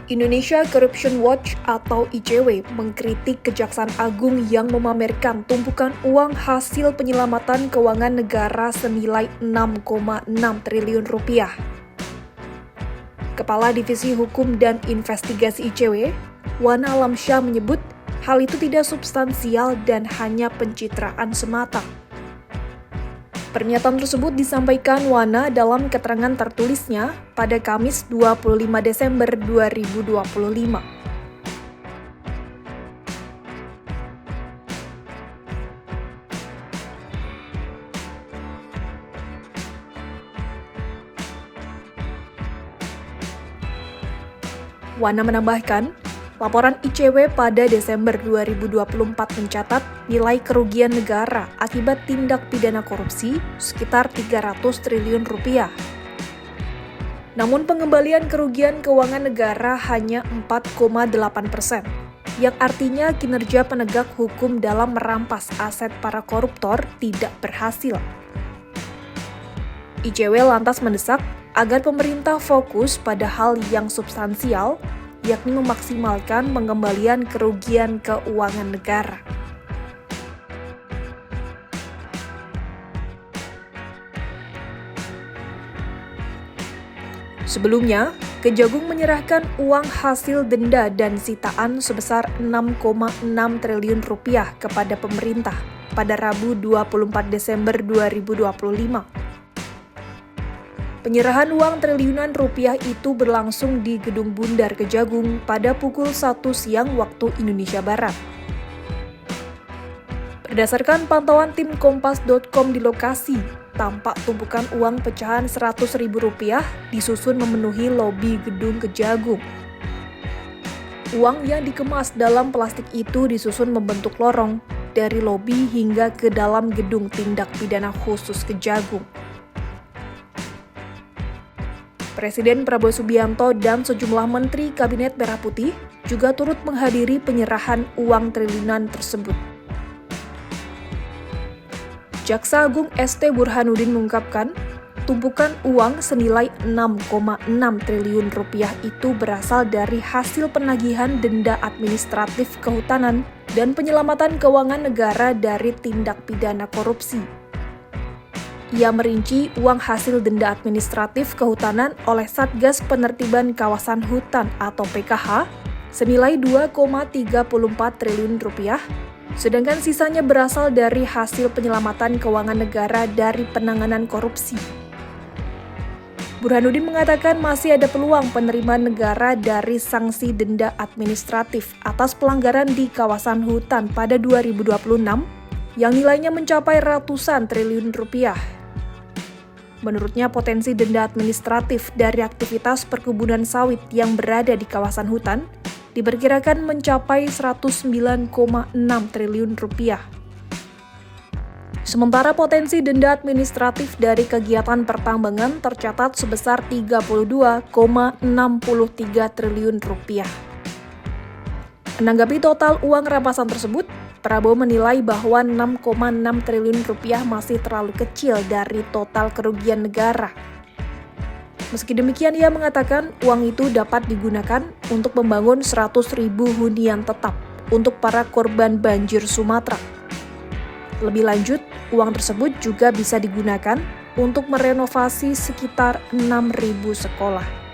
Indonesia Corruption Watch atau ICW mengkritik Kejaksaan Agung yang memamerkan tumpukan uang hasil penyelamatan keuangan negara senilai 6,6 triliun rupiah. Kepala Divisi Hukum dan Investigasi ICW, Wana Alamsyah menyebut hal itu tidak substansial dan hanya pencitraan semata. Pernyataan tersebut disampaikan Wana dalam keterangan tertulisnya pada Kamis 25 Desember 2025. Wana menambahkan, laporan ICW pada Desember 2024 mencatat nilai kerugian negara akibat tindak pidana korupsi sekitar 300 triliun rupiah. Namun pengembalian kerugian keuangan negara hanya 4,8%, yang artinya kinerja penegak hukum dalam merampas aset para koruptor tidak berhasil. ICW lantas mendesak agar pemerintah fokus pada hal yang substansial, yakni memaksimalkan pengembalian kerugian keuangan negara. Sebelumnya, Kejagung menyerahkan uang hasil denda dan sitaan sebesar 6,6 triliun rupiah kepada pemerintah pada Rabu 24 Desember 2025. Penyerahan uang triliunan rupiah itu berlangsung di Gedung Bundar Kejagung pada pukul 1 siang waktu Indonesia Barat. Berdasarkan pantauan tim Kompas.com di lokasi, tampak tumpukan uang pecahan Rp100.000 disusun memenuhi lobi Gedung Kejagung. Uang yang dikemas dalam plastik itu disusun membentuk lorong dari lobi hingga ke dalam Gedung Tindak Pidana Khusus Kejagung. Presiden Prabowo Subianto dan sejumlah menteri Kabinet Merah Putih juga turut menghadiri penyerahan uang triliunan tersebut. Jaksa Agung ST Burhanuddin mengungkapkan, tumpukan uang senilai 6,6 triliun rupiah itu berasal dari hasil penagihan denda administratif kehutanan dan penyelamatan keuangan negara dari tindak pidana korupsi. Ia merinci uang hasil denda administratif kehutanan oleh Satgas Penertiban Kawasan Hutan atau PKH senilai 2,34 triliun rupiah, sedangkan sisanya berasal dari hasil penyelamatan keuangan negara dari penanganan korupsi. Burhanuddin mengatakan masih ada peluang penerimaan negara dari sanksi denda administratif atas pelanggaran di kawasan hutan pada 2026 yang nilainya mencapai ratusan triliun rupiah. Menurutnya, potensi denda administratif dari aktivitas perkebunan sawit yang berada di kawasan hutan diperkirakan mencapai 109,6 triliun rupiah. Sementara potensi denda administratif dari kegiatan pertambangan tercatat sebesar 32,63 triliun rupiah. Menanggapi total uang rampasan tersebut, Prabowo menilai bahwa 6,6 triliun rupiah masih terlalu kecil dari total kerugian negara. Meski demikian, ia mengatakan uang itu dapat digunakan untuk membangun 100.000 hunian tetap untuk para korban banjir Sumatera. Lebih lanjut, uang tersebut juga bisa digunakan untuk merenovasi sekitar 6.000 sekolah.